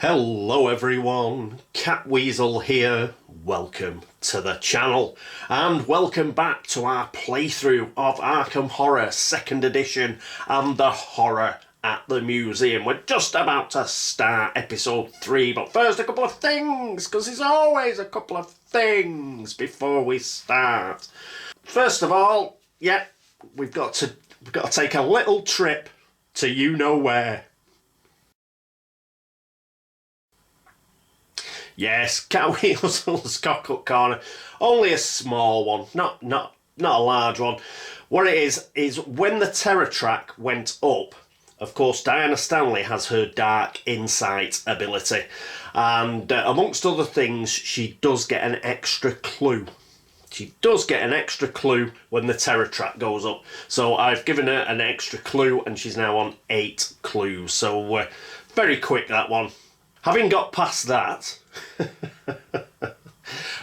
Hello everyone, Catweasel here, welcome to the channel and welcome back to our playthrough of Arkham Horror 2nd edition and the horror at the museum. We're just about to start episode 3, but first a couple of things, because there's always a couple of things before we start. First of all, we've got to take a little trip to you-know-where. Yes, Catweasel's cock-up corner. Only a small one, not a large one. What it is when the terror track went up, of course, Diana Stanley has her dark insight ability. And amongst other things, she does get an extra clue. She does get an extra clue when the terror track goes up. So I've given her an extra clue and she's now on 8 clues. So very quick, that one. Having got past that,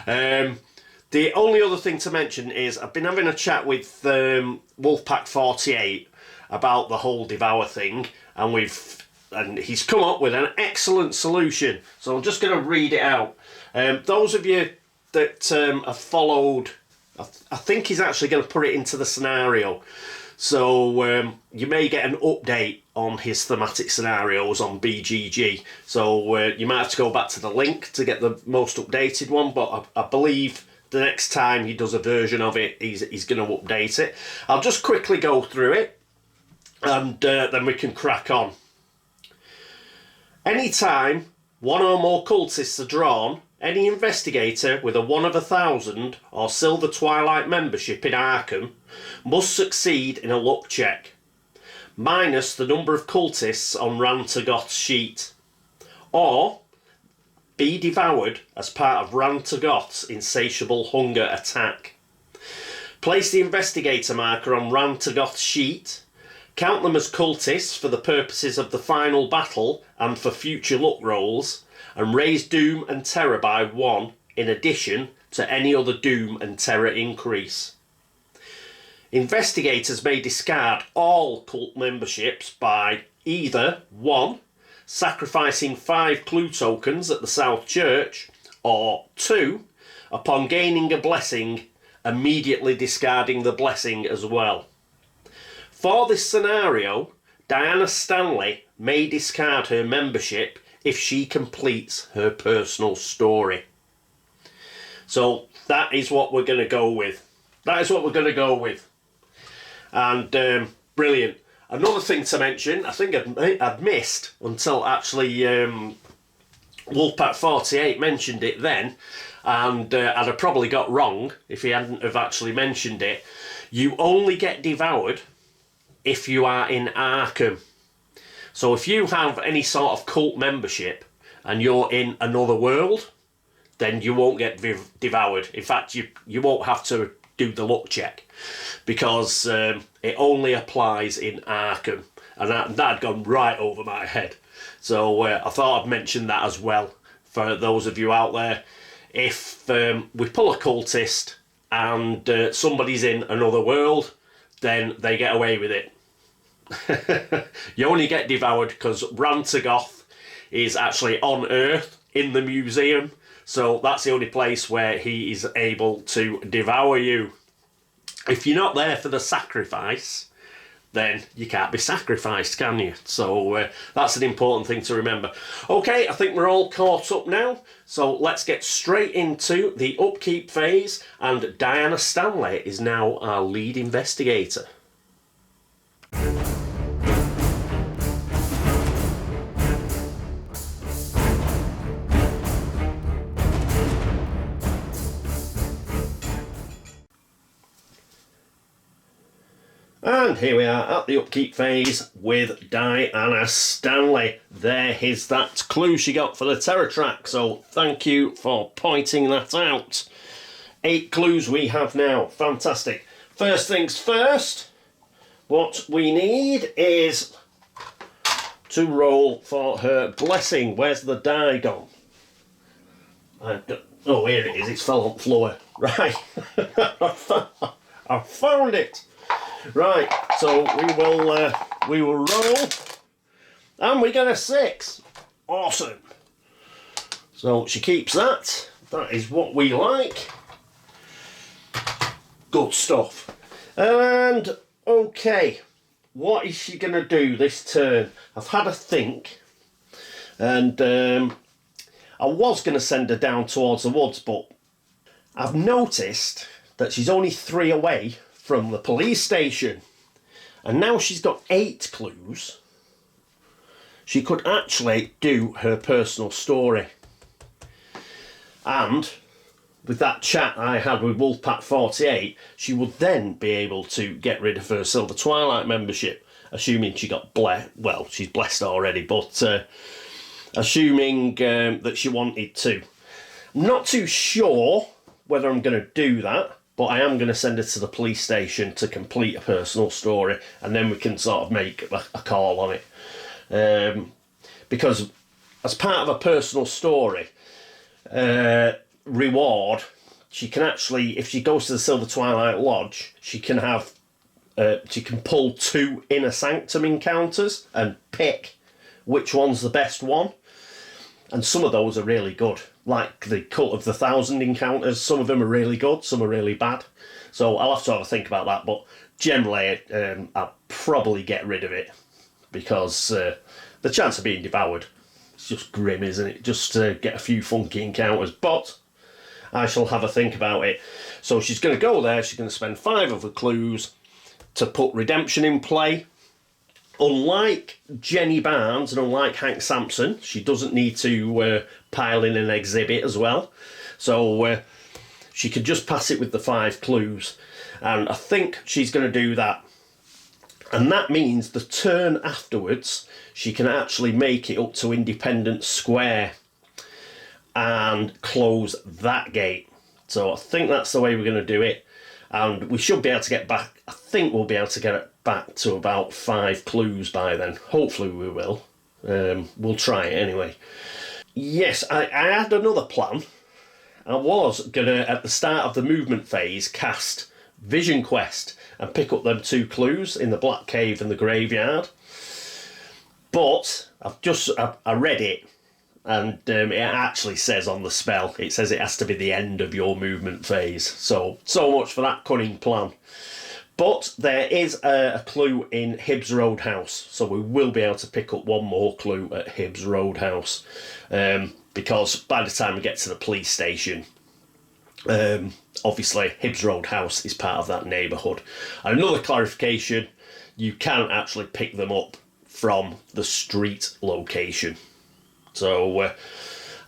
the only other thing to mention is I've been having a chat with Wolfpack 48 about the whole devour thing, and he's come up with an excellent solution. So I'm just going to read it out. Those of you that have followed, I think he's actually going to put it into the scenario. So you may get an update on his thematic scenarios on BGG. So you might have to go back to the link to get the most updated one, but I believe the next time he does a version of it, he's going to update it. I'll just quickly go through it, and then we can crack on. Anytime one or more cultists are drawn, any investigator with a 1 of 1,000 or Silver Twilight membership in Arkham must succeed in a luck check, minus the number of cultists on Rantagoth's sheet, or be devoured as part of Rantagoth's insatiable hunger attack. Place the investigator marker on Rantagoth's sheet, count them as cultists for the purposes of the final battle and for future luck rolls, and raise doom and terror by 1 in addition to any other doom and terror increase. Investigators may discard all cult memberships by either 1. Sacrificing 5 clue tokens at the South Church, or 2. Upon gaining a blessing, immediately discarding the blessing as well. For this scenario, Diana Stanley may discard her membership if she completes her personal story. So that is what we're going to go with. And brilliant. Another thing to mention, I think I'd missed until actually Wolfpack 48 mentioned it then, and I'd have probably got wrong if he hadn't have actually mentioned it. You only get devoured if you are in Arkham. So if you have any sort of cult membership and you're in another world, then you won't get devoured. In fact, you won't have to do the luck check, because it only applies in Arkham. And that had gone right over my head. So I thought I'd mention that as well for those of you out there. If we pull a cultist and somebody's in another world, then they get away with it. You only get devoured because Rantagoth is actually on Earth in the museum, so that's the only place where he is able to devour you. If you're not there for the sacrifice, then you can't be sacrificed, can you? So that's an important thing to remember. Okay, I think we're all caught up now, so let's get straight into the upkeep phase, and Diana Stanley is now our lead investigator. And here we are at the upkeep phase with Diana Stanley. There is that clue she got for the terror track, so thank you for pointing that out. 8 clues we have now. Fantastic. First things first, what we need is to roll for her blessing. Where's the die gone? Oh, here it is. It's fell on the floor. Right. I found it. Right, so we will roll, and we get a 6. Awesome. So she keeps that. That is what we like. Good stuff. And okay, what is she going to do this turn? I've had a think, and I was going to send her down towards the woods, but I've noticed that she's only 3 away from the police station, and now she's got 8 clues. She could actually do her personal story. And with that chat I had with Wolfpack 48, she would then be able to get rid of her Silver Twilight membership, assuming she got blessed. Well, she's blessed already, but assuming that she wanted to. I'm not too sure whether I'm going to do that, but I am going to send her to the police station to complete a personal story, and then we can sort of make a call on it. Because as part of a personal story, reward, she can actually, if she goes to the Silver Twilight Lodge, she can have, she can pull 2 Inner Sanctum encounters and pick which one's the best one. And some of those are really good, like the Cult of the 1,000 encounters. Some of them are really good, some are really bad. So I'll have to have a think about that, but generally I'll probably get rid of it, because the chance of being devoured, it's just grim, isn't it? Just to get a few funky encounters, but I shall have a think about it. So she's going to go there, she's going to spend 5 of the clues to put redemption in play. Unlike Jenny Barnes and unlike Hank Sampson, she doesn't need to pile in an exhibit as well. So she could just pass it with the 5 clues. And I think she's going to do that. And that means the turn afterwards, she can actually make it up to Independence Square and close that gate. So I think that's the way we're going to do it. And we should be able to get back, I think we'll be able to get it back to about 5 clues by then. Hopefully we will. We'll try it anyway. Yes, I had another plan. I was going to, at the start of the movement phase, cast Vision Quest and pick up them 2 clues in the Black Cave and the Graveyard. But I read it, and it actually says on the spell, it says it has to be the end of your movement phase. So much for that cunning plan. But there is a clue in Hibbs Roadhouse, so we will be able to pick up 1 more clue at Hibbs Roadhouse, because by the time we get to the police station, obviously Hibbs Roadhouse is part of that neighbourhood. And another clarification, you can actually pick them up from the street location. So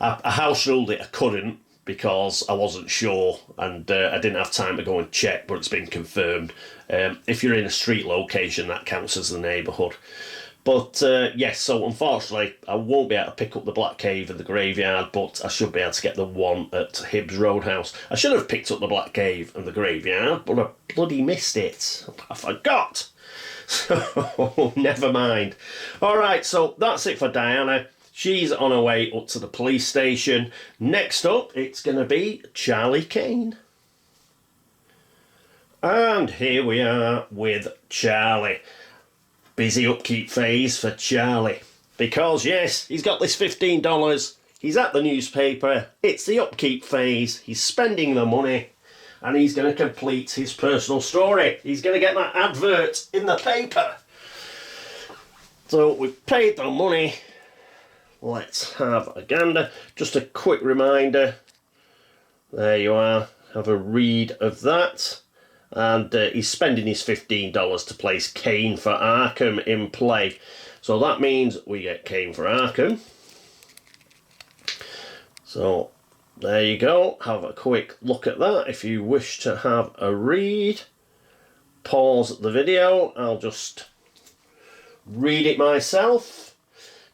I house ruled it I couldn't, because I wasn't sure, and I didn't have time to go and check, but it's been confirmed. If you're in a street location, that counts as the neighbourhood. But yes, so unfortunately, I won't be able to pick up the Black Cave and the Graveyard, but I should be able to get the one at Hibbs Roadhouse. I should have picked up the Black Cave and the Graveyard, but I bloody missed it. I forgot. So, never mind. Alright, so that's it for Diana. She's on her way up to the police station. Next up, it's going to be Charlie Kane. And here we are with Charlie. Busy upkeep phase for Charlie. Because, yes, he's got this $15. He's at the newspaper. It's the upkeep phase. He's spending the money. And he's going to complete his personal story. He's going to get that advert in the paper. So, we've paid the money. Let's have a gander. Just a quick reminder. There you are. Have a read of that. And he's spending his $15 to place Kane for Arkham in play. So that means we get Kane for Arkham. So there you go. Have a quick look at that if you wish to have a read. Pause the video. I'll just read it myself.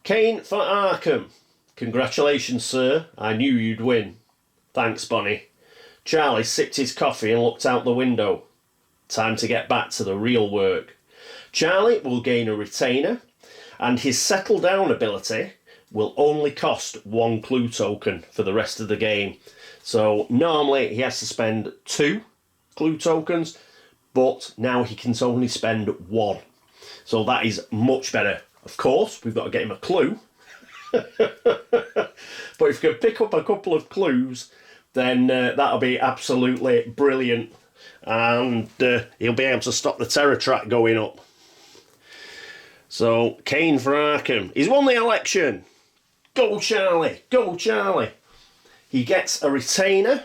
Kane for Arkham. Congratulations, sir. I knew you'd win. Thanks, Bonnie. Charlie sipped his coffee and looked out the window. Time to get back to the real work. Charlie will gain a retainer, and his settle down ability will only cost 1 clue token for the rest of the game. So normally he has to spend 2 clue tokens, but now he can only spend 1. So that is much better. Of course, we've got to get him a clue. But if you can pick up a couple of clues, then that'll be absolutely brilliant. And he'll be able to stop the terror track going up. So, Kane for Arkham. He's won the election. Go Charlie, go Charlie. He gets a retainer.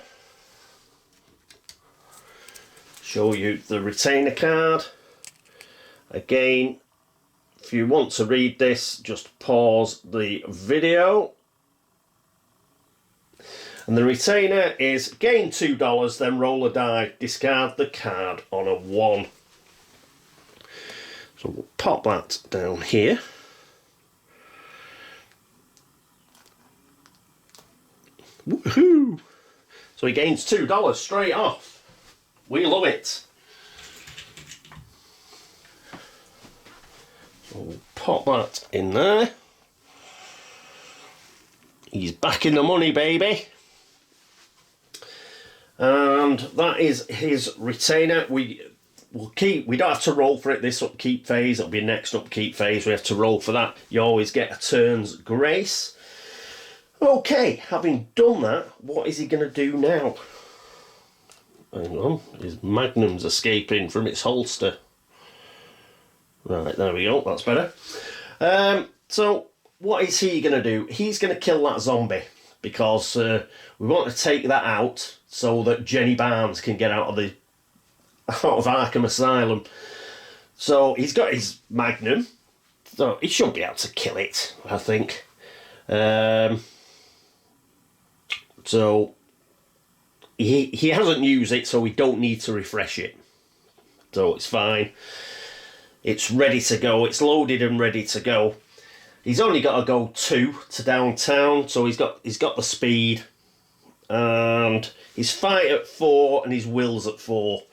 Show you the retainer card. Again, if you want to read this, just pause the video. And the retainer is gain $2, then roll a die, discard the card on a 1. So we'll pop that down here. Woohoo! So he gains $2 straight off. We love it. So we'll pop that in there. He's back in the money, baby. And that is his retainer. We don't have to roll for it this upkeep phase. It'll be next upkeep phase. We have to roll for that. You always get a turn's grace. Okay, having done that, what is he going to do now? Hang on, his magnum's escaping from its holster. Right, there we go, that's better. So, what is he going to do? He's going to kill that zombie, because we want to take that out so that Jenny Barnes can get out of Arkham Asylum. So, he's got his magnum, so he should be able to kill it, I think. So he hasn't used it, so we don't need to refresh it. So it's fine. It's ready to go. It's loaded and ready to go. He's only got to go 2 to downtown, so he's got the speed, and his fight at 4 and his will's at 4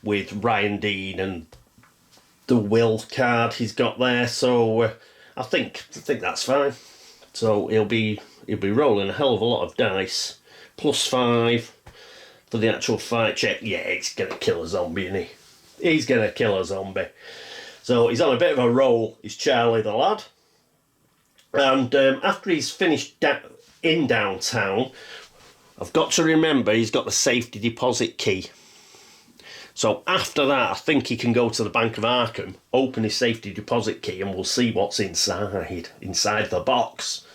with Ryan Dean and the will card he's got there. So I think that's fine. So he'll be rolling a hell of a lot of dice. +5 for the actual fight check. Yeah, he's going to kill a zombie, isn't he? He's going to kill a zombie. So he's on a bit of a roll, is Charlie the lad. And after he's finished in downtown, I've got to remember he's got the safety deposit key. So after that, I think he can go to the Bank of Arkham, open his safety deposit key, and we'll see what's inside the box.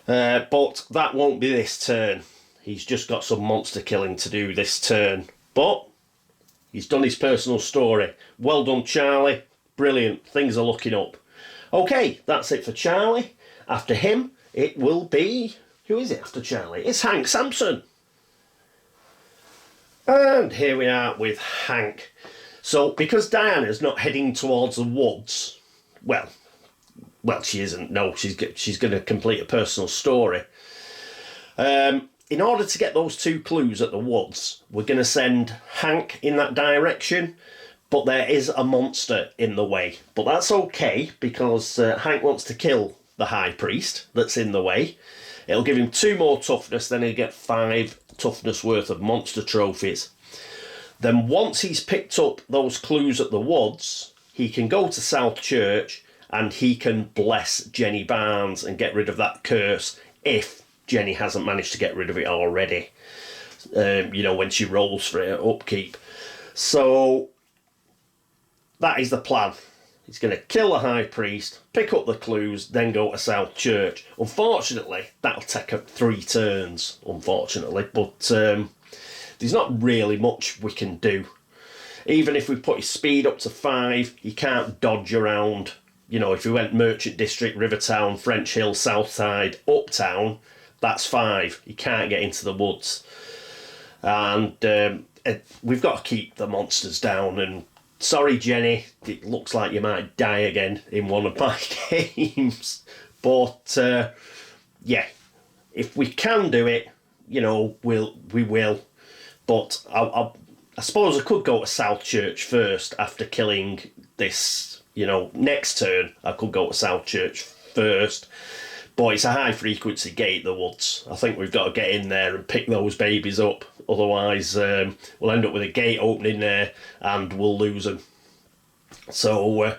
But that won't be this turn. He's just got some monster killing to do this turn. But he's done his personal story. Well done, Charlie. Brilliant. Things are looking up. Okay, that's it for Charlie. After him, it will be... Who is it after Charlie? It's Hank Sampson. And here we are with Hank. So, because Diana's not heading towards the woods... Well, she isn't. No, she's going to complete a personal story. In order to get those 2 clues at the woods, we're going to send Hank in that direction, but there is a monster in the way. But that's okay, because Hank wants to kill the High Priest that's in the way. It'll give him 2 more toughness, then he'll get 5 toughness worth of monster trophies. Then once he's picked up those clues at the woods, he can go to South Church and he can bless Jenny Barnes and get rid of that curse if Jenny hasn't managed to get rid of it already. When she rolls for it at upkeep. So that is the plan. He's going to kill the High Priest, pick up the clues, then go to South Church. Unfortunately, that'll take up 3 turns, unfortunately. But there's not really much we can do. Even if we put his speed up to 5, he can't dodge around. If we went Merchant District, Rivertown, French Hill, Southside, Uptown, that's 5. He can't get into the woods. And we've got to keep the monsters down. And sorry, Jenny, it looks like you might die again in one of my games. But, yeah, if we can do it, we will. But I suppose I could go to South Church first after killing this, next turn. I could go to South Church first. But it's a high frequency gate, the woods. I think we've got to get in there and pick those babies up. Otherwise, we'll end up with a gate opening there and we'll lose them. So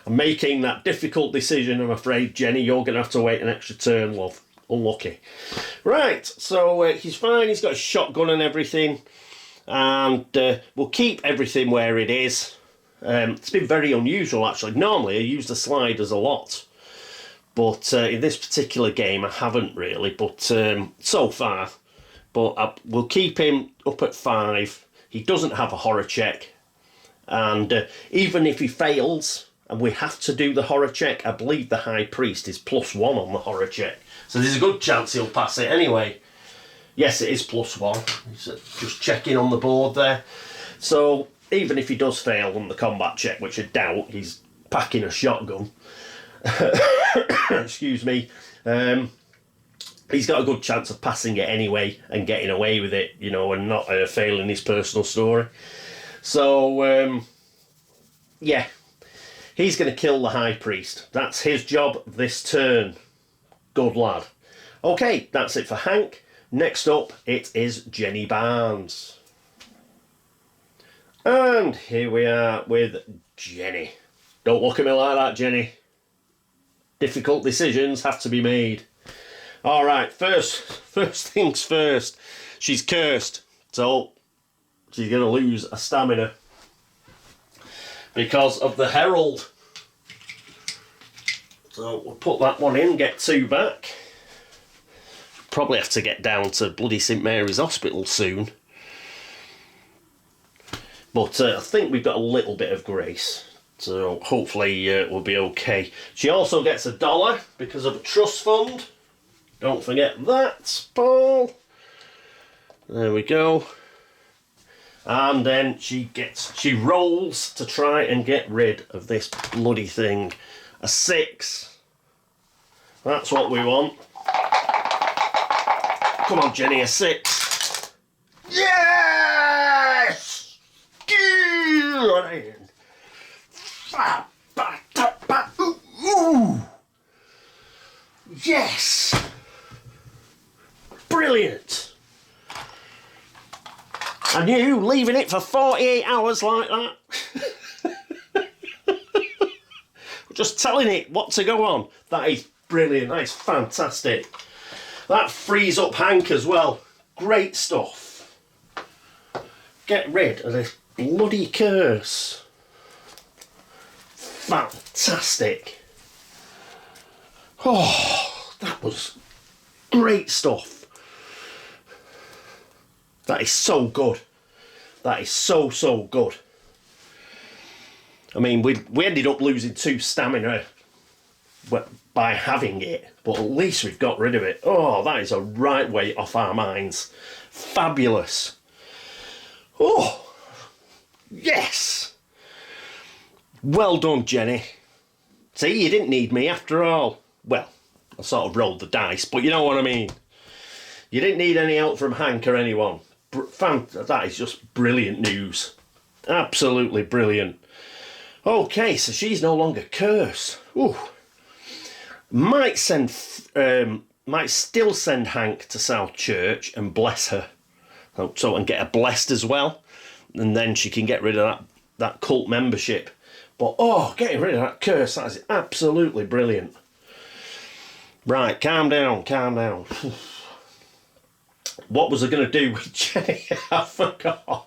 I'm making that difficult decision, I'm afraid, Jenny. You're going to have to wait an extra turn, love. Unlucky. Right, so he's fine. He's got a shotgun and everything. And we'll keep everything where it is. It's been very unusual, actually. Normally, I use the sliders a lot. But in this particular game, I haven't really. But so far. But we'll keep him up at 5. He doesn't have a horror check. And even if he fails, and we have to do the horror check, I believe the High Priest is +1 on the horror check. So there's a good chance he'll pass it anyway. Yes, it is +1. He's just checking on the board there. So even if he does fail on the combat check, which I doubt, he's packing a shotgun. Excuse me. He's got a good chance of passing it anyway and getting away with it, you know, and not failing his personal story. So, yeah. He's going to kill the High Priest. That's his job this turn. Good lad. Okay, that's it for Hank. Next up, it is Jenny Barnes. And here we are with Jenny. Don't look at me like that, Jenny. Difficult decisions have to be made. Alright, first things first. She's cursed, so she's going to lose a stamina because of the Herald. So we'll put that one in, get 2 back. Probably have to get down to bloody St Mary's Hospital soon. But I think we've got a little bit of grace. So hopefully we'll be okay. She also gets $1 because of a trust fund. Don't forget that, Paul. There we go. And then she rolls to try and get rid of this bloody thing. A 6. That's what we want. Come on, Jenny, a 6. Yes! Ooh. Yes! Brilliant! And you leaving it for 48 hours like that? Just telling it what to go on. That is brilliant. That is fantastic. That frees up Hank as well. Great stuff. Get rid of this bloody curse. Fantastic. Oh, that was great stuff. That is so good. That is so good. I mean, we ended up losing 2 stamina by having it, but at least we've got rid of it. Oh, that is a right way off our minds. Fabulous. Oh, yes. Well done, Jenny. See, you didn't need me after all. Well, I sort of rolled the dice, but you know what I mean. You didn't need any help from Hank or anyone. That is just brilliant news. Absolutely brilliant. Okay, so she's no longer cursed. Ooh. Might still send Hank to South Church and bless her. So and get her blessed as well. And then she can get rid of that cult membership. But oh, getting rid of that curse, that is absolutely brilliant. Right, calm down. What was I going to do with Jenny? I forgot.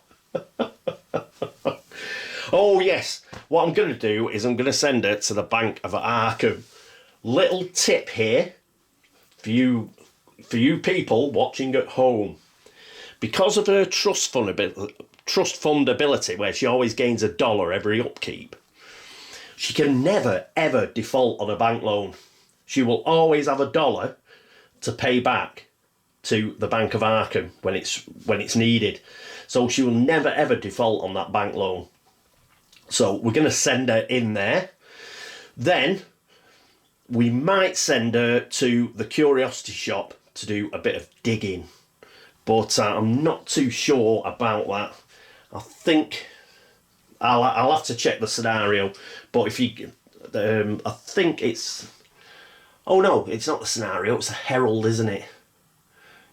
Oh yes, what I'm going to do is I'm going to send her to the Bank of Arkham. Little tip here for you people watching at home. Because of her trust fund ability, where she always gains $1 every upkeep, she can never ever default on a bank loan. She will always have $1 to pay back to the Bank of Arkham when it's needed. So she will never ever default on that bank loan. So we're going to send her in there. Then we might send her to the curiosity shop to do a bit of digging. But I'm not too sure about that. I think I'll have to check the scenario. But if you, I think it's. Oh no, it's not the scenario. It's a herald, isn't it?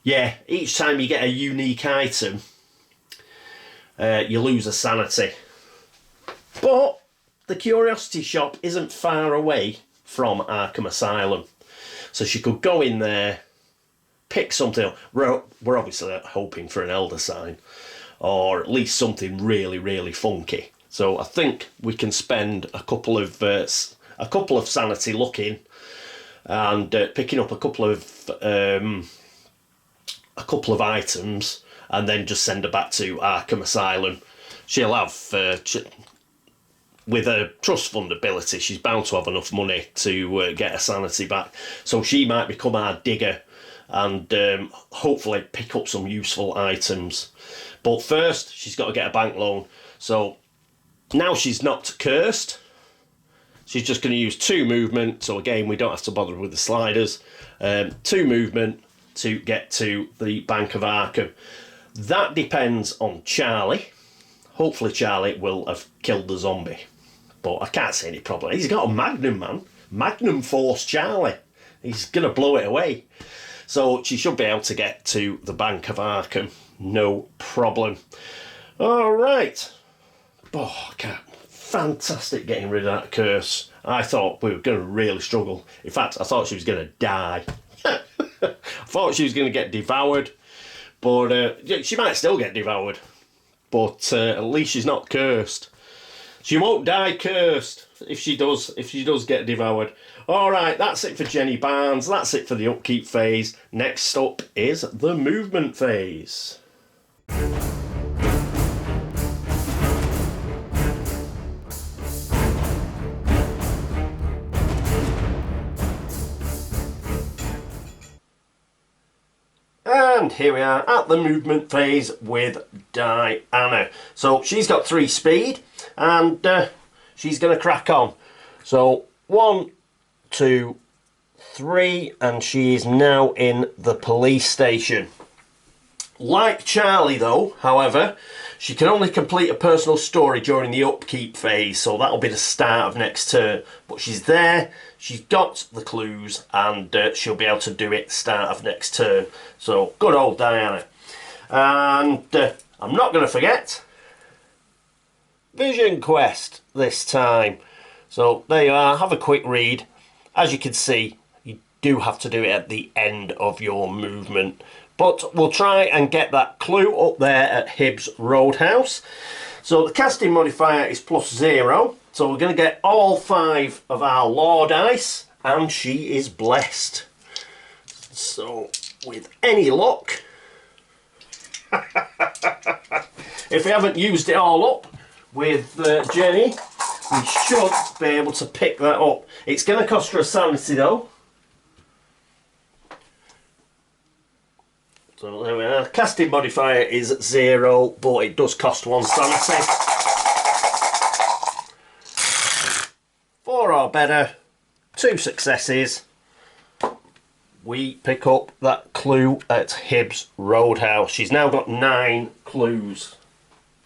Yeah. Each time you get a unique item, you lose a sanity. But the curiosity shop isn't far away from Arkham Asylum. So she could go in there, pick something up. We're obviously hoping for an elder sign, or at least something really, really funky. So I think we can spend a couple of sanity looking and picking up a couple of items, and then just send her back to Arkham Asylum. She'll have, with her trust fund ability, she's bound to have enough money to get her sanity back. So she might become our digger and hopefully pick up some useful items. But first, she's got to get a bank loan. So now she's not cursed. She's just going to use 2 movement. So again, we don't have to bother with the sliders. 2 movement to get to the Bank of Arkham. That depends on Charlie. Hopefully Charlie will have killed the zombie. But I can't see any problem. He's got a magnum, man. Magnum force Charlie. He's going to blow it away. So she should be able to get to the Bank of Arkham. No problem. All right. Oh, fantastic getting rid of that curse. I thought we were going to really struggle. In fact, I thought she was going to die. I thought she was going to get devoured. But she might still get devoured. But at least she's not cursed. She won't die cursed if she does get devoured. All right, that's it for Jenny Barnes. That's it for the upkeep phase. Next up is the movement phase. And here we are at the movement phase with Diana. So she's got 3 speed and she's going to crack on. So 1, 2, 3, and she is now in the police station. Like Charlie though, however, she can only complete a personal story during the upkeep phase, so that'll be the start of next turn. But she's there, she's got the clues, and she'll be able to do it start of next turn. So good old Diana. And I'm not going to forget Vision Quest this time. So there you are, have a quick read. As you can see, you do have to do it at the end of your movement. But we'll try and get that clue up there at Hibbs Roadhouse. So the casting modifier is +0. So we're going to get all 5 of our law dice. And she is blessed. So with any luck, if we haven't used it all up with Jenny, we should be able to pick that up. It's going to cost her a sanity though. So there we are. Casting modifier is 0, but it does cost 1 sanity. 4 or better, 2 successes. We pick up that clue at Hibbs Roadhouse. She's now got 9 clues.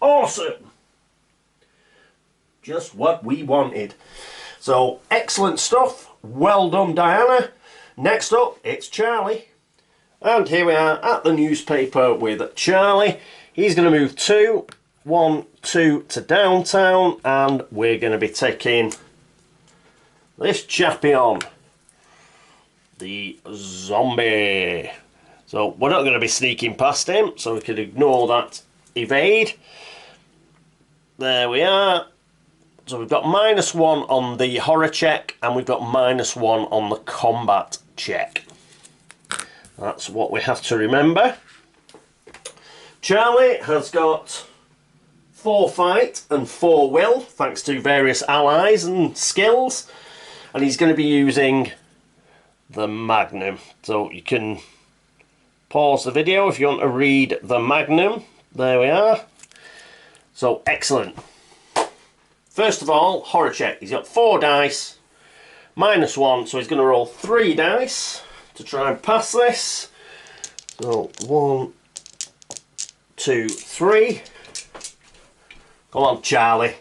Awesome! Just what we wanted. So, excellent stuff. Well done, Diana. Next up, it's Charlie. And here we are at the newspaper with Charlie. He's going to move 2, 1, 2 to downtown, and we're going to be taking this chappy on. The zombie. So we're not going to be sneaking past him, so we can ignore that evade. There we are. So we've got -1 on the horror check, and we've got -1 on the combat check. That's what we have to remember. Charlie has got 4 fight and 4 will, thanks to various allies and skills. And he's going to be using the Magnum. So you can pause the video if you want to read the Magnum. There we are. So excellent. First of all, horror check. He's got 4 dice, -1, so he's going to roll 3 dice to try and pass this. So 1, 2, 3. Come on, Charlie.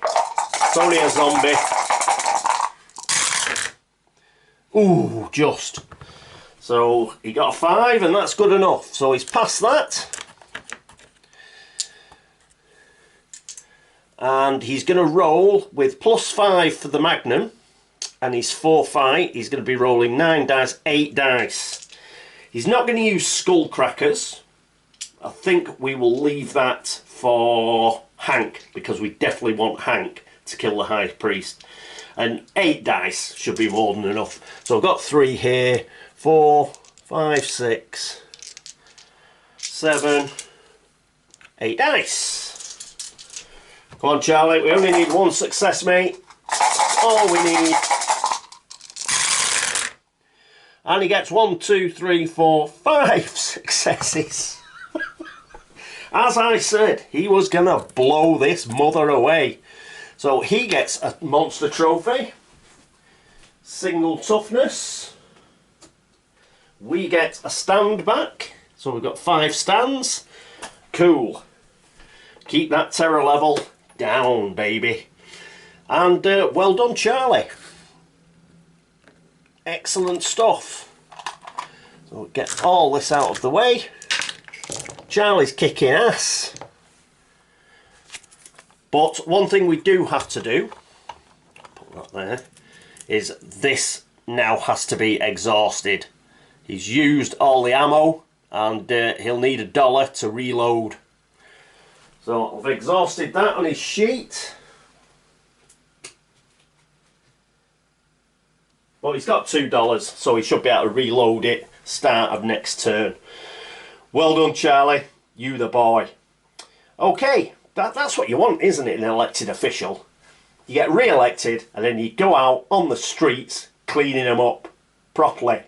It's only a zombie. Ooh, just. So he got a 5, and that's good enough. So he's passed that. And he's going to roll with +5 for the Magnum. And his forfeit, he's going to be rolling 9 dice, 8 dice. He's not going to use skull crackers. I think we will leave that for Hank, because we definitely want Hank to kill the High Priest. And 8 dice should be more than enough. So I've got 3 here, 4, 5, 6, 7, 8 dice. Come on, Charlie, we only need 1 success, mate. All we need. And he gets 1, 2, 3, 4, 5 successes. As I said, he was going to blow this mother away. So he gets a monster trophy. Single toughness. We get a stand back. So we've got 5 stands. Cool. Keep that terror level down, baby. And well done, Charlie. Excellent stuff. So we'll get all this out of the way. Charlie's kicking ass. But one thing we do have to do, put that there, is this now has to be exhausted. He's used all the ammo and he'll need $1 to reload. So I've exhausted that on his sheet. Well, he's got $2, so he should be able to reload it start of next turn. Well done, Charlie. You the boy. Okay, that's what you want, isn't it, an elected official? You get re-elected and then you go out on the streets cleaning them up properly.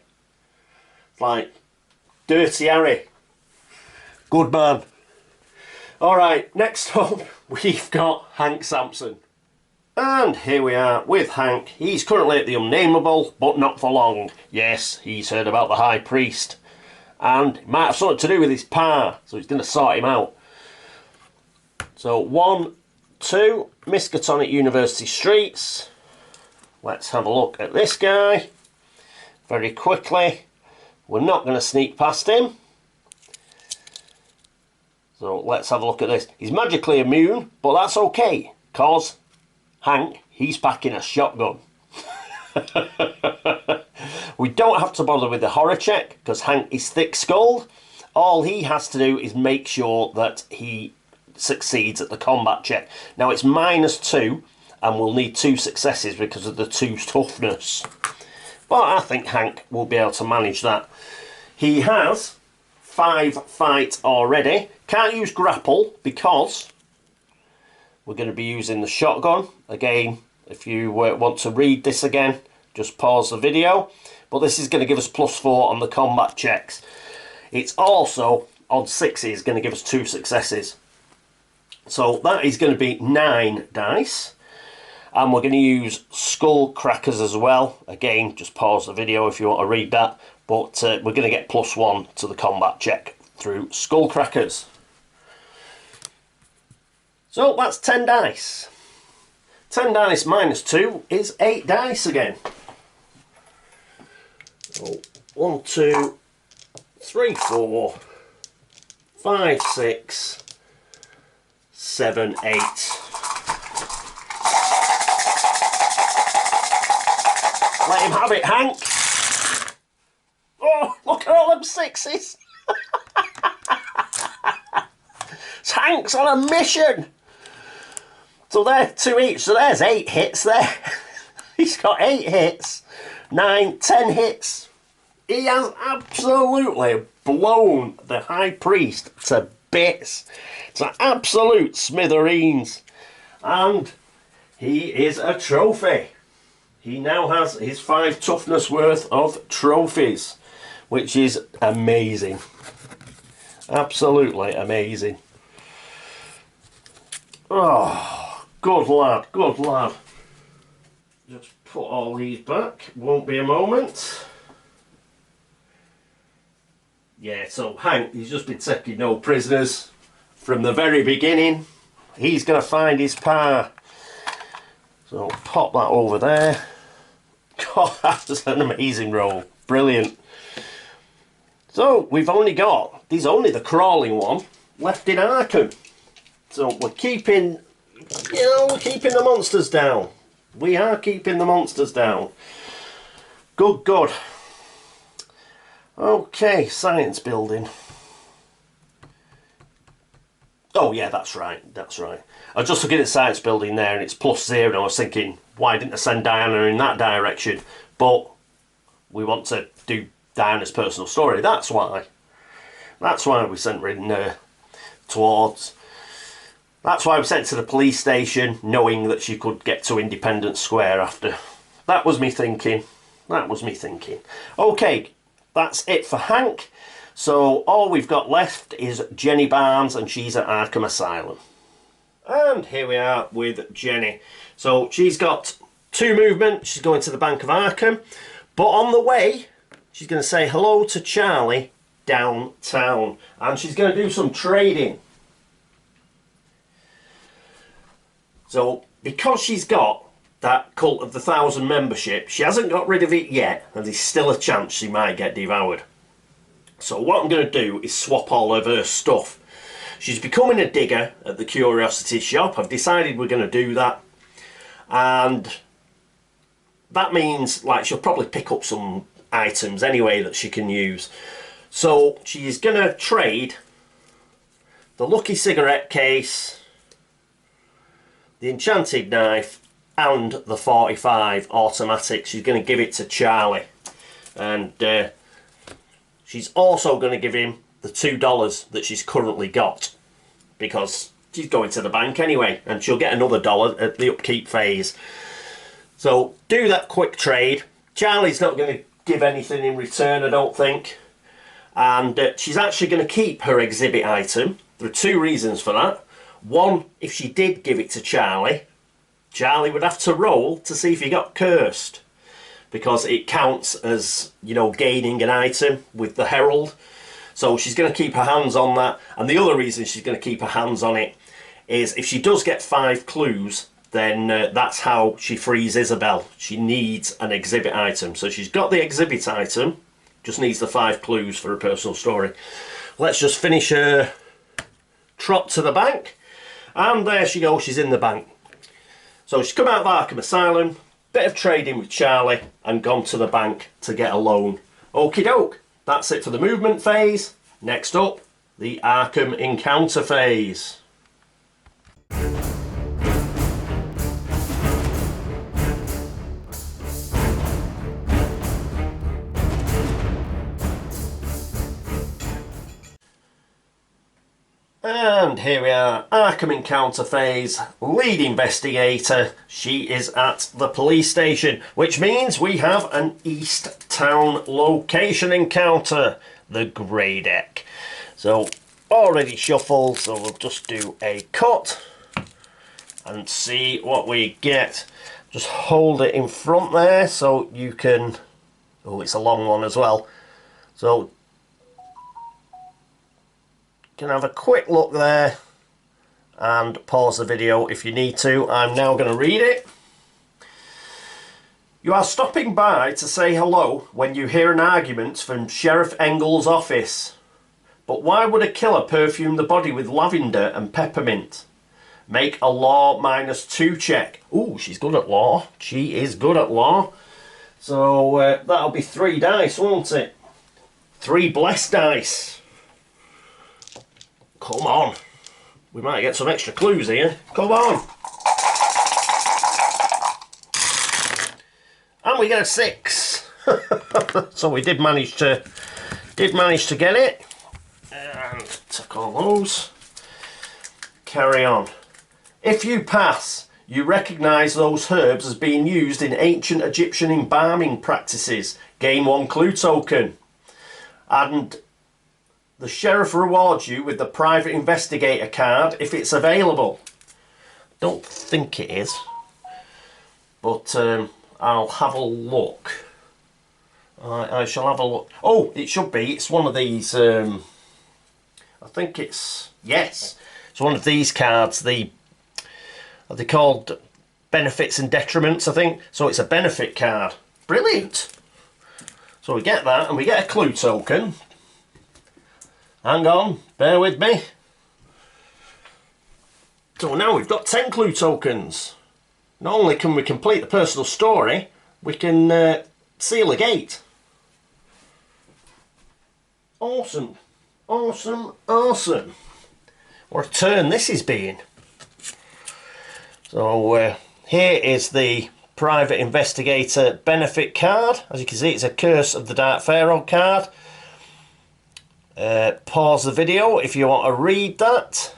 It's like Dirty Harry. Good man. Alright, next up we've got Hank Sampson. And here we are with Hank. He's currently at the Unnameable, but not for long. Yes, he's heard about the High Priest. And it might have something to do with his pa, so he's going to sort him out. So 1, 2, Miskatonic University Streets. Let's have a look at this guy very quickly. We're not going to sneak past him. So let's have a look at this. He's magically immune, but that's okay, because Hank, he's packing a shotgun. We don't have to bother with the horror check because Hank is thick-skulled. All he has to do is make sure that he succeeds at the combat check. Now it's -2 and we'll need 2 successes because of the 2 toughness. But I think Hank will be able to manage that. He has 5 fight already. Can't use grapple because we're going to be using the shotgun. Again, if you want to read this again, just pause the video. But this is going to give us +4 on the combat checks. It's also, on 6s, going to give us 2 successes. So that is going to be 9 dice. And we're going to use skull crackers as well. Again, just pause the video if you want to read that. But we're going to get +1 to the combat check through skull crackers. So that's 10 dice. 10 dice -2 is 8 dice again. So 1, 2, 3, 4, 5, 6, 7, 8. Let him have it, Hank. Oh, look at all them 6s. Hank's on a mission. So they're 2 each, so there's 8 hits there. He's got 8 hits, 9, 10 hits. He has absolutely blown the High Priest to bits. It's an absolute smithereens. And he is a trophy. He now has his 5 toughness worth of trophies, which is amazing. Absolutely amazing. Oh, good lad, good lad. Just put all these back, won't be a moment. Yeah, so Hank, he's just been taking no prisoners from the very beginning. He's going to find his pa. So pop that over there. God, that's an amazing roll. Brilliant. So we've only got, there's only the crawling one left in Arkham. So we're keeping we're keeping the monsters down. We are keeping the monsters down. Good, good. Okay, science building. Oh yeah, that's right, that's right. I was just looking at science building there and it's +0 and I was thinking, why didn't I send Diana in that direction? But we want to do Diana's personal story, that's why. That's why we sent her in towards... That's why we sent her to the police station, knowing that she could get to Independence Square after. That was me thinking. That was me thinking. Okay, that's it for Hank. So all we've got left is Jenny Barnes, and she's at Arkham Asylum. And here we are with Jenny. So she's got 2 movement. She's going to the Bank of Arkham. But on the way, she's going to say hello to Charlie downtown. And she's going to do some trading. So because she's got that Cult of the 1,000 membership, she hasn't got rid of it yet. And there's still a chance she might get devoured. So what I'm going to do is swap all of her stuff. She's becoming a digger at the curiosity shop. I've decided we're going to do that. And that means like she'll probably pick up some items anyway that she can use. So she's going to trade the lucky cigarette case, the enchanted knife and the 45 automatic. She's going to give it to Charlie. And she's also going to give him the $2 that she's currently got, because she's going to the bank anyway and she'll get another $1 at the upkeep phase. So do that quick trade. Charlie's not going to give anything in return, I don't think, and she's actually going to keep her exhibit item. There are 2 reasons for that. One, if she did give it to Charlie, Charlie would have to roll to see if he got cursed, because it counts as, you know, gaining an item with the herald. So she's going to keep her hands on that. And the other reason she's going to keep her hands on it is if she does get 5 clues, then that's how she frees Isabel. She needs an exhibit item. So she's got the exhibit item, just needs the 5 clues for her personal story. Let's just finish her trot to the bank. And there she goes, she's in the bank. So she's come out of Arkham Asylum, bit of trading with Charlie, and gone to the bank to get a loan. Okie doke. That's it for the movement phase. Next up, the Arkham encounter phase. And here we are, Arkham encounter phase, lead investigator. She is at the police station, which means we have an East Town location encounter, the Grey Deck. So already shuffled, so we'll just do a cut and see what we get. Just hold it in front there so you can, oh, it's a long one as well, so can have a quick look there and pause the video if you need to. I'm now going to read it. You are stopping by to say hello when you hear an argument from Sheriff Engel's office. But why would a killer perfume the body with lavender and peppermint? Make a law -2 check. Ooh, she's good at law. She is good at law. So that'll be 3 dice, won't it? 3 blessed dice. Come on. We might get some extra clues here. Come on. And we get a 6. So we did manage to get it. And take all those. Carry on. If you pass, you recognise those herbs as being used in ancient Egyptian embalming practices. Gain 1 clue token. And the sheriff rewards you with the private investigator card if it's available. Don't think it is, but I'll have a look. I shall have a look. Oh, it should be. It's one of these. I think it's, yes, it's one of these cards. Are they called benefits and detriments? I think so. It's a benefit card. Brilliant. So we get that, and we get a clue token. Hang on, bear with me. So now we've got 10 clue tokens. Not only can we complete the personal story, we can seal a gate. Awesome. Awesome, awesome. What a turn this is being. So here is the private investigator benefit card. As you can see, it's a Curse of the Dark Pharaoh card. Pause the video if you want to read that.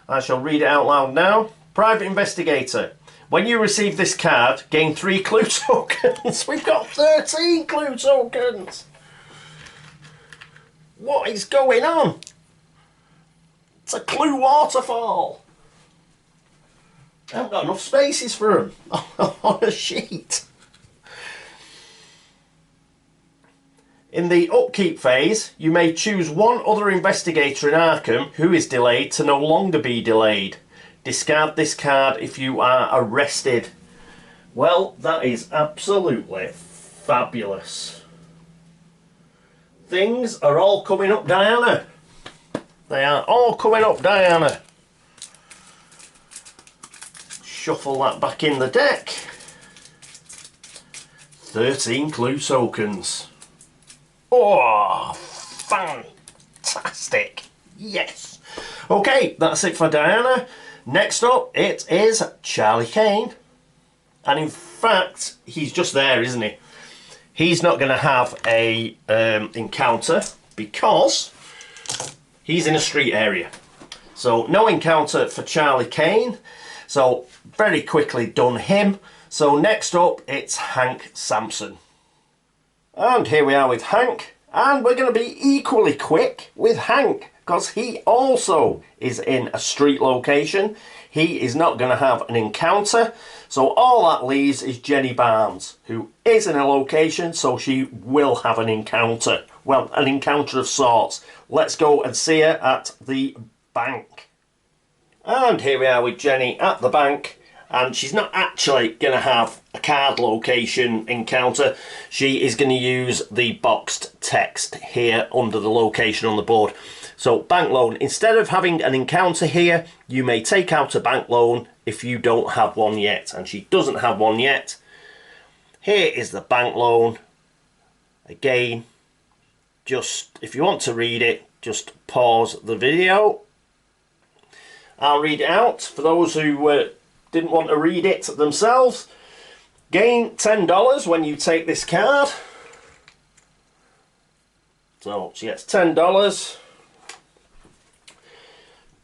I shall read it out loud now. Private investigator. When you receive this card, gain 3 clue tokens. We've got 13 clue tokens. What is going on? It's a clue waterfall. I haven't got enough spaces for them on a sheet. In the upkeep phase, you may choose one other investigator in Arkham who is delayed to no longer be delayed. Discard this card if you are arrested. Well, that is absolutely fabulous. Things are all coming up, Diana. They are all coming up, Diana. Shuffle that back in the deck. 13 clue tokens. Oh, fantastic. Yes. Okay, that's it for Diana. Next up, it is Charlie Kane. And in fact, he's just there, isn't he? He's not going to have a encounter because he's in a street area. So no encounter for Charlie Kane. So very quickly done him. So next up, it's Hank Sampson. And here we are with Hank, and we're going to be equally quick with Hank because he also is in a street location. He is not going to have an encounter, so all that leaves is Jenny Barnes, who is in a location, so she will have an encounter. Well, an encounter of sorts. Let's go and see her at the bank. And here we are with Jenny at the bank. And she's not actually going to have a card location encounter. She is going to use the boxed text here under the location on the board. So bank loan, instead of having an encounter here, you may take out a bank loan if you don't have one yet. And she doesn't have one yet. Here is the bank loan. Again, just if you want to read it, just pause the video. I'll read it out for those who didn't want to read it themselves. Gain $10 when you take this card. So she gets $10.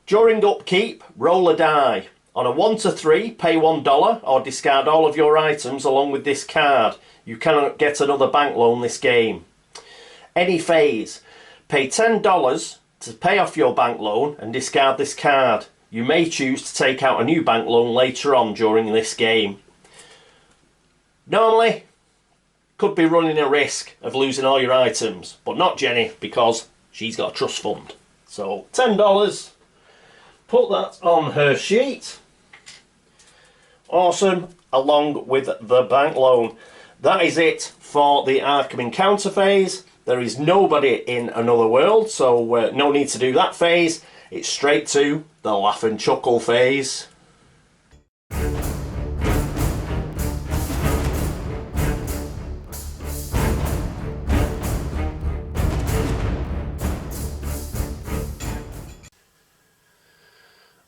During upkeep, roll a die. On a 1 to 3, pay $1 or discard all of your items along with this card. You cannot get another bank loan this game. Any phase, pay $10 to pay off your bank loan and discard this card. You may choose to take out a new bank loan later on during this game. Normally, could be running a risk of losing all your items, but not Jenny because she's got a trust fund. So $10, put that on her sheet. Awesome, along with the bank loan. That is it for the Arkham encounter phase. There is nobody in another world, so no need to do that phase. It's straight to the laugh and chuckle phase.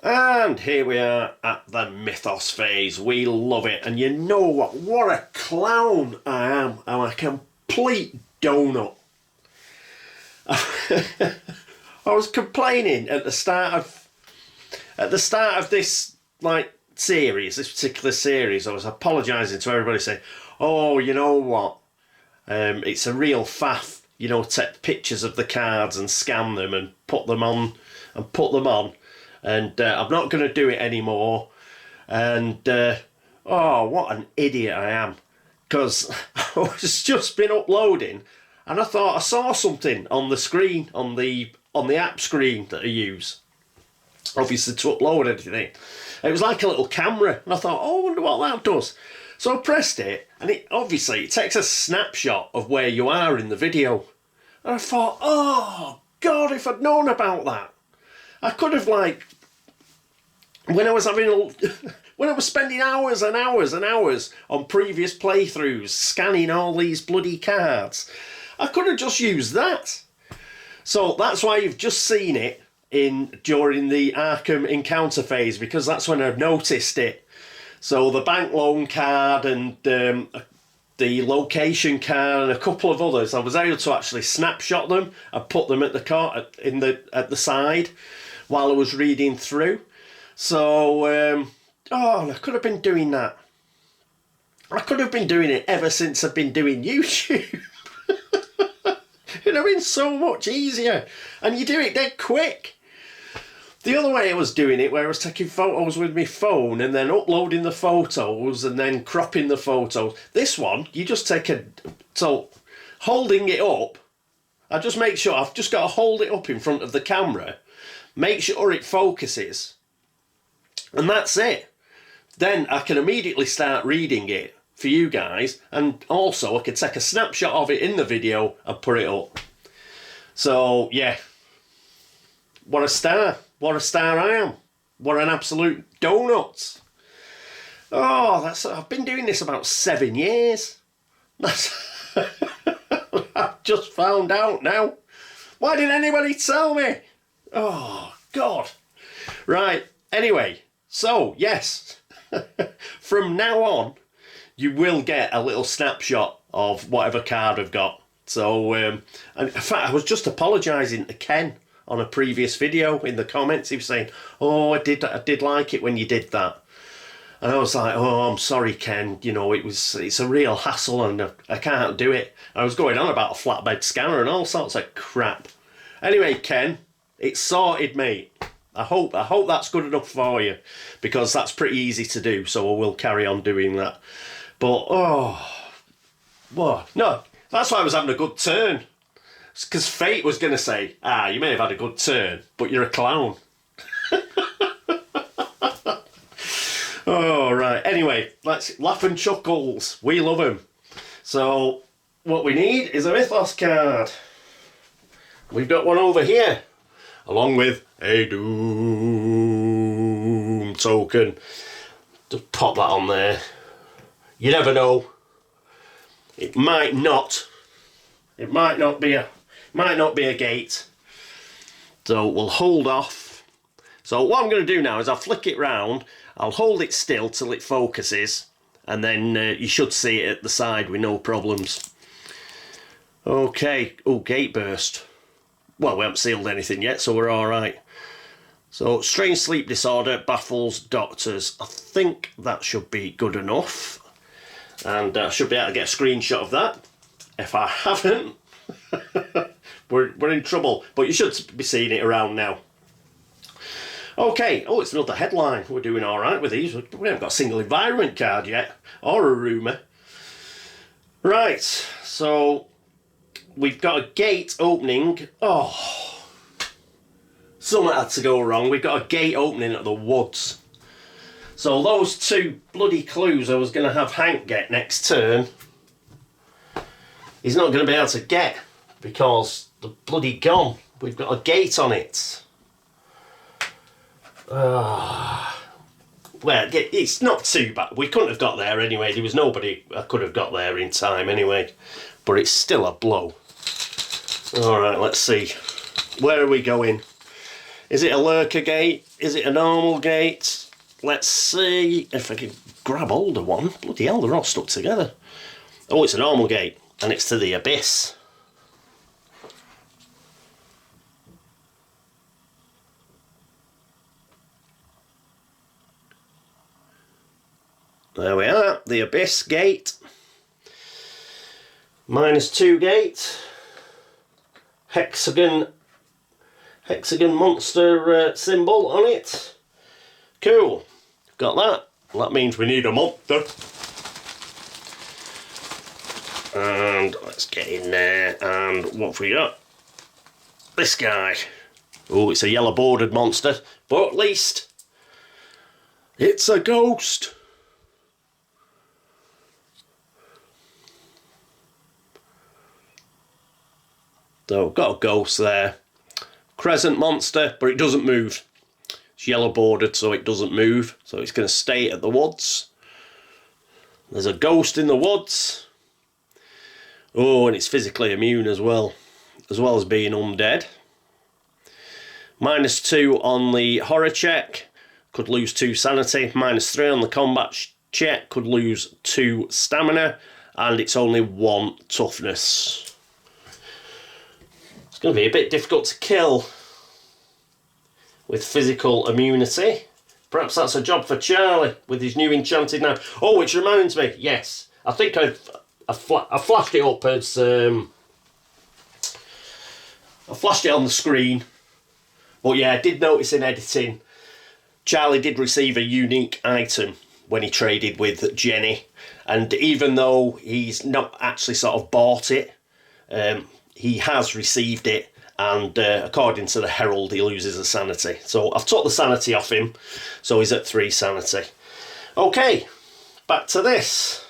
And here we are at the mythos phase. We love it. And you know what a clown I am. I'm a complete donut. I was complaining at the start of this series, this particular series. I was apologising to everybody, saying, "Oh, you know what? It's a real faff. You know, take pictures of the cards and scan them and put them on, and I'm not going to do it anymore." And oh, what an idiot I am! Because I was just been uploading, and I thought I saw something on the screen on the app screen that I use, obviously to upload anything. It was like a little camera, and I thought, oh, I wonder what that does. So I pressed it, and it takes a snapshot of where you are in the video. And I thought, oh God, if I'd known about that, I could have when I was when I was spending hours and hours and hours on previous playthroughs scanning all these bloody cards, I could have just used that. So that's why you've just seen it during the Arkham encounter phase, because that's when I noticed it. So the bank loan card and the location card and a couple of others, I was able to actually snapshot them and put them at the side while I was reading through. So, I could have been doing that. I could have been doing it ever since I've been doing YouTube. It'd have been so much easier. And you do it dead quick. The other way I was doing it, where I was taking photos with my phone and then uploading the photos and then cropping the photos. This one, you just take holding it up, I just make sure, I've just got to hold it up in front of the camera, make sure it focuses, and that's it. Then I can immediately start reading it for you guys, and also I could take a snapshot of it in the video and put it up. So yeah, what a star I am. What an absolute donut. I've been doing this about 7 years. I've just found out now. Why didn't anybody tell me? Oh God. Right, anyway, so yes, from now on you will get a little snapshot of whatever card I've got. So in fact, I was just apologising to Ken on a previous video in the comments. He was saying, "Oh, I did like it when you did that," and I was like, "Oh, I'm sorry, Ken. You know, it's a real hassle, and I can't do it." I was going on about a flatbed scanner and all sorts of crap. Anyway, Ken, it's sorted, mate. I hope that's good enough for you, because that's pretty easy to do. So I will carry on doing that. But no, that's why I was having a good turn. Because fate was going to say, you may have had a good turn, but you're a clown. Oh, right. Anyway, let's laugh and chuckles. We love them. So, what we need is a mythos card. We've got one over here, along with a doom token. Just pop that on there. You never know. It might not be a gate. So we'll hold off. So what I'm going to do now is I'll flick it round. I'll hold it still till it focuses, and then you should see it at the side with no problems. Okay. Oh, gate burst. Well, we haven't sealed anything yet, so we're all right. So, strange sleep disorder baffles doctors. I think that should be good enough. And I should be able to get a screenshot of that. If I haven't, we're in trouble. But you should be seeing it around now. Okay, it's another headline. We're doing all right with these. We haven't got a single environment card yet, or a rumour. Right, so we've got a gate opening. Something had to go wrong. We've got a gate opening at the woods. So those two bloody clues I was going to have Hank get next turn, he's not going to be able to get, because they're bloody gone. We've got a gate on it. Well, it's not too bad. We couldn't have got there anyway. There was nobody I could have got there in time anyway. But it's still a blow. Alright, let's see. Where are we going? Is it a lurker gate? Is it a normal gate? Let's see if I can grab hold of one. Bloody hell, they're all stuck together. Oh, it's a normal gate. And it's to the abyss. There we are, the abyss gate. -2 gate. Hexagon monster symbol on it. Cool. Got that. That means we need a monster. And let's get in there. And what have we got? This guy. Oh, it's a yellow bordered monster. But at least it's a ghost. So, got a ghost there. Crescent monster, but it doesn't move. It's yellow bordered so it doesn't move. So it's going to stay at the woods. There's a ghost in the woods. Oh, and it's physically immune as well as being undead. -2 on the horror check. Could lose 2 sanity. -3 on the combat check. Could lose 2 stamina. And it's only 1 toughness. It's going to be a bit difficult to kill with physical immunity. Perhaps that's a job for Charlie with his new enchanted knife. Oh, which reminds me, yes, I think I flashed it up as I flashed it on the screen. But yeah, I did notice in editing, Charlie did receive a unique item when he traded with Jenny, and even though he's not actually sort of bought it, he has received it, and according to the Herald he loses a sanity. So I've took the sanity off him, so he's at 3 sanity. Okay, back to this.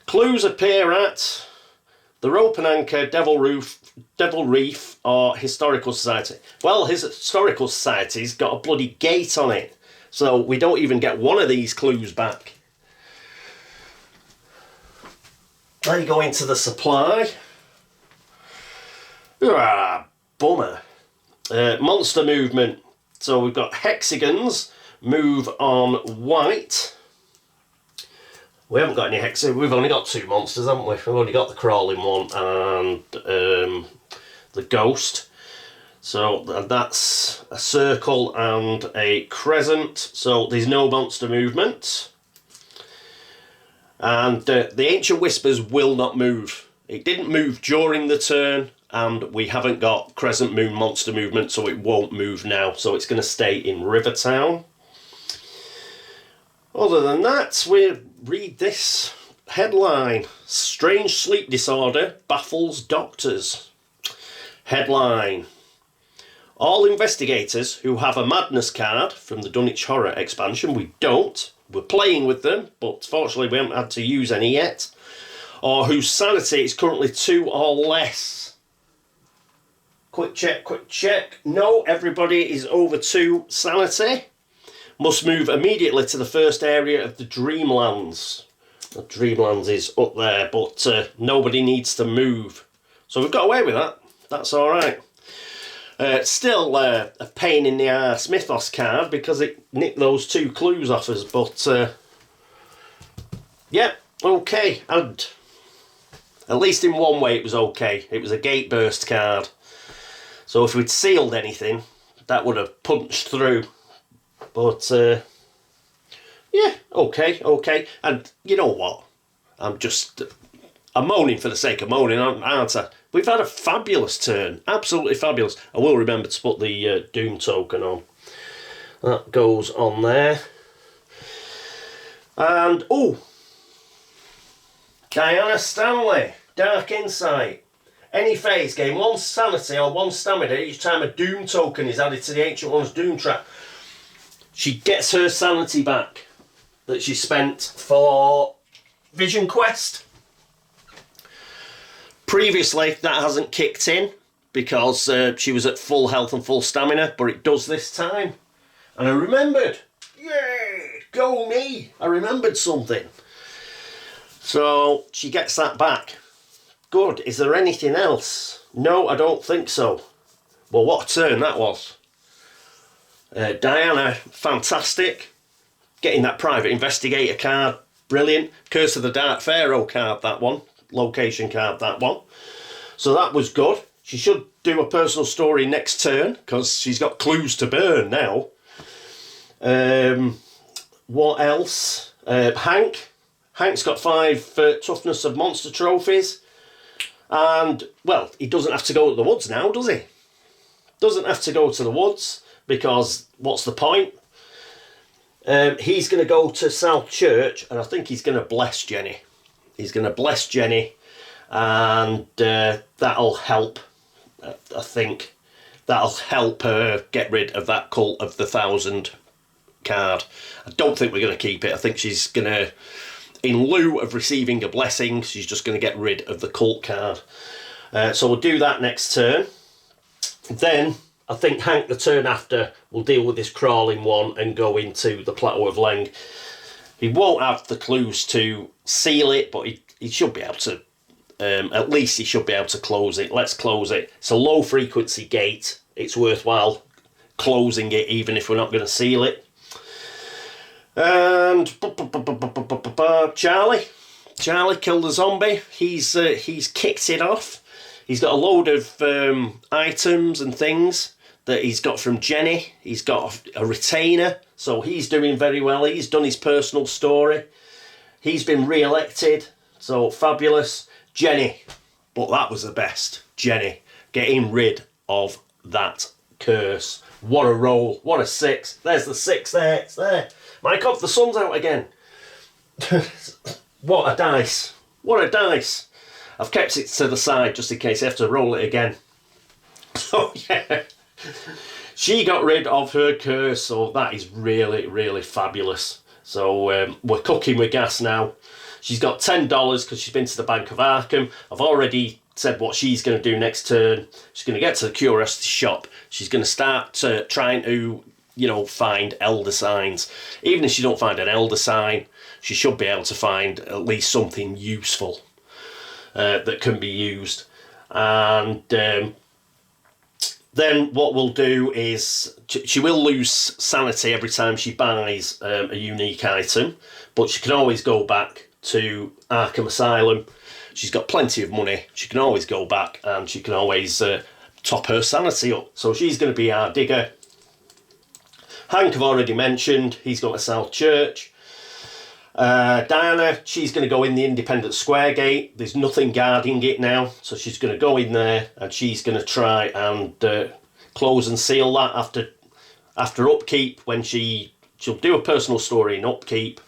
Clues appear at the Rope and Anchor, Devil Reef or Historical Society. Well, his Historical Society's got a bloody gate on it, so we don't even get one of these clues back. There you go into the supply. Ah, bummer. Monster movement. So we've got hexagons, move on white. We haven't got any hexagons. We've only got 2 monsters, haven't we? We've only got the crawling one and the ghost. So that's a circle and a crescent. So there's no monster movement. And the Ancient Whispers will not move. It didn't move during the turn, and we haven't got Crescent Moon monster movement, so it won't move now. So it's going to stay in Rivertown. Other than that, we read this headline. Strange sleep disorder baffles doctors. Headline. All investigators who have a madness card from the Dunwich Horror expansion, we don't, we're playing with them, but fortunately we haven't had to use any yet, or whose sanity is currently 2 or less. Quick check. No, everybody is over 2 sanity. Must move immediately to the first area of the Dreamlands. The Dreamlands is up there, but nobody needs to move. So we've got away with that. That's alright. Still a pain in the arse mythos card because it nicked those 2 clues off us, but yeah, okay. And at least in one way it was okay. It was a gate burst card. So if we'd sealed anything, that would have punched through. But yeah, okay. And you know what? I'm moaning for the sake of moaning, aren't I? We've had a fabulous turn. Absolutely fabulous. I will remember to put the Doom token on. That goes on there. And, oh! Diana Stanley. Dark Insight. Any phase gain 1 sanity or 1 stamina each time a Doom token is added to the Ancient One's Doom trap. She gets her sanity back that she spent for Vision Quest. Previously, that hasn't kicked in because she was at full health and full stamina, but it does this time. And I remembered. Yay! Go me! I remembered something. So she gets that back. Good. Is there anything else? No, I don't think so. Well, what a turn that was. Diana, fantastic. Getting that private investigator card, brilliant. Curse of the Dark Pharaoh card, that one. Location card, that one. So that was good. She should do a personal story next turn because she's got clues to burn now. What else? Hank's got 5 toughness of monster trophies. And, well, he doesn't have to go to the woods now, does he? Doesn't have to go to the woods because what's the point? He's going to go to South Church and I think he's going to bless Jenny. He's going to bless Jenny and that'll help, I think. That'll help her get rid of that Cult of the 1,000 card. I don't think we're going to keep it. I think she's going to, in lieu of receiving a blessing, she's just going to get rid of the cult card. So we'll do that next turn. Then I think Hank the turn after will deal with this crawling one and go into the Plateau of Leng. He won't have the clues to seal it, but he should be able to, at least he should be able to close it. Let's close it. It's a low frequency gate. It's worthwhile closing it even if we're not going to seal it. And Charlie killed a zombie. He's kicked it off. He's got a load of items and things that he's got from Jenny. He's got a retainer, so he's doing very well. He's done his personal story. He's been re-elected, so fabulous. Jenny, but that was the best. Jenny, getting rid of that curse. What a roll, what a 6. There's the 6 there, it's there. My God, the sun's out again. What a dice, what a dice. I've kept it to the side just in case I have to roll it again. So yeah, she got rid of her curse, so that is really, really fabulous. So we're cooking with gas now. She's got $10 because she's been to the Bank of Arkham. I've already said what she's going to do next turn. She's going to get to the curiosity shop. She's going to start trying to, you know, find elder signs. Even if she don't find an elder sign, she should be able to find at least something useful that can be used. And then what we'll do is she will lose sanity every time she buys a unique item, but she can always go back to Arkham Asylum. She's got plenty of money. She can always go back and she can always top her sanity up. So she's going to be our digger. Hank I've already mentioned. He's going to South Church. Diana, she's going to go in the Independent Square gate. There's nothing guarding it now, so she's going to go in there and she's going to try and close and seal that after upkeep. When she'll do a personal story in upkeep,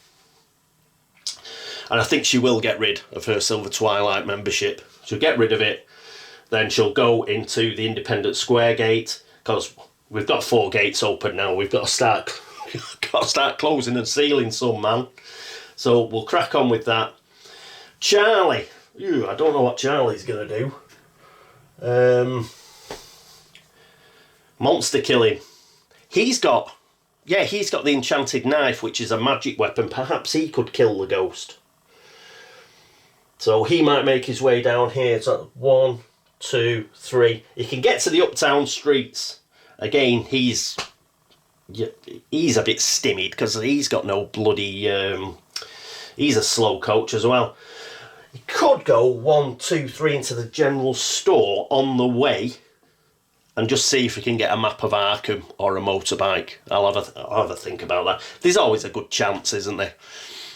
and I think she will get rid of her Silver Twilight membership. She'll get rid of it, then she'll go into the Independent Square gate, because we've got 4 gates open now. We've got to start closing and sealing some, man. So we'll crack on with that. Charlie. I don't know what Charlie's going to do. Monster killing. He's got the enchanted knife, which is a magic weapon. Perhaps he could kill the ghost. So he might make his way down here. So 1, 2, 3. He can get to the uptown streets. Again, he's a bit stymied because he's got no bloody... he's a slow coach as well. He could go 1, 2, 3 into the general store on the way and just see if we can get a map of Arkham or a motorbike. I'll have a think about that. There's always a good chance, isn't there?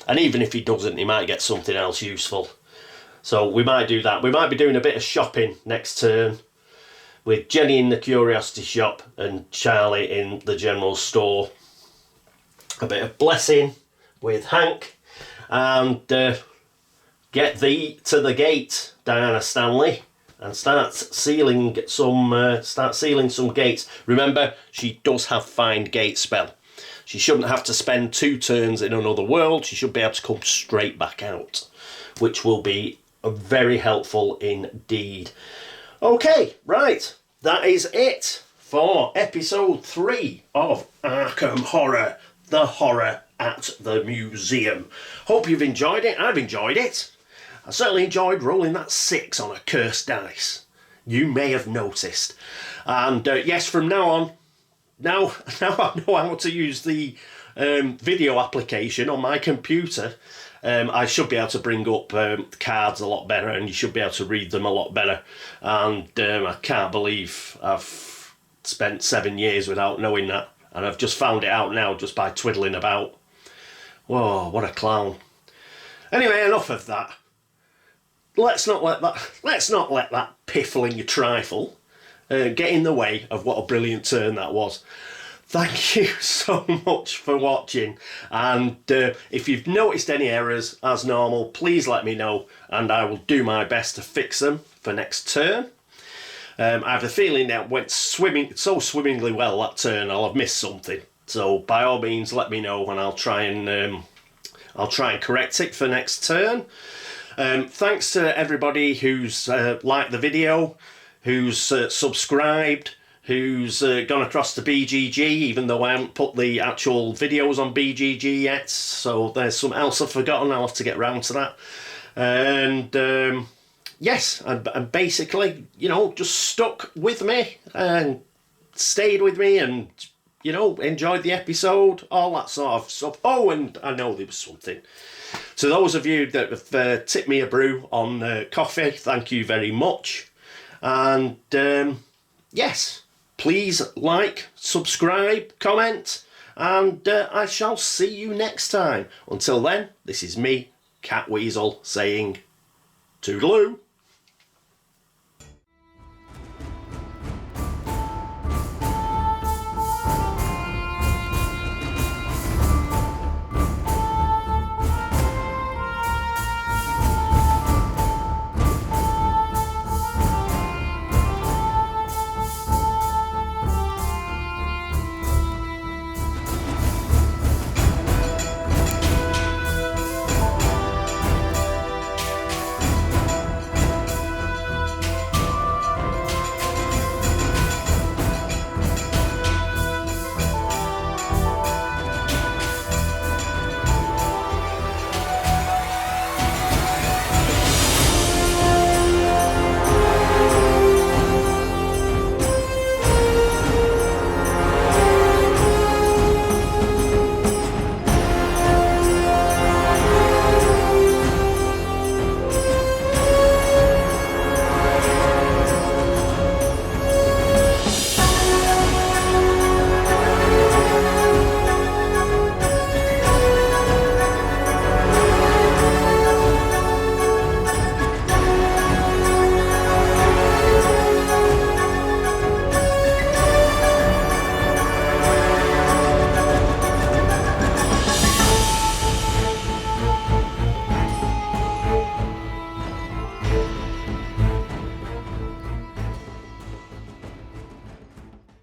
And even if he doesn't, he might get something else useful. So we might do that. We might be doing a bit of shopping next turn with Jenny in the curiosity shop and Charlie in the general store. A bit of blessing with Hank. And get thee to the gate, Diana Stanley, and start sealing some gates. Remember, she does have find gate spell. She shouldn't have to spend 2 turns in another world. She should be able to come straight back out, which will be very helpful indeed. Okay, right, that is it for episode 3 of Arkham Horror, the horror at the museum. Hope you've enjoyed it. I've enjoyed it. I certainly enjoyed rolling that 6 on a cursed dice. You may have noticed. And yes, from now on, now I know how to use the video application on my computer. I should be able to bring up cards a lot better, and you should be able to read them a lot better. And I can't believe I've spent 7 years without knowing that. And I've just found it out now just by twiddling about. Whoa, what a clown. Anyway, enough of that. Let's not let that piffling trifle get in the way of what a brilliant turn that was. Thank you so much for watching, and if you've noticed any errors, as normal, please let me know and I will do my best to fix them for next turn. I have a feeling that went so swimmingly well that turn I'll have missed something, so by all means let me know and I'll try and correct it for next turn. Thanks to everybody who's liked the video, who's subscribed, who's gone across to BGG, even though I haven't put the actual videos on BGG yet. So there's something else I've forgotten. I'll have to get round to that. And yes, and basically, you know, just stuck with me and stayed with me and, you know, enjoyed the episode, all that sort of stuff. Oh, and I know there was something. So those of you that have tipped me a brew on coffee, thank you very much. And yes, please like, subscribe, comment, and I shall see you next time. Until then, this is me, Cat Weasel, saying toodaloo.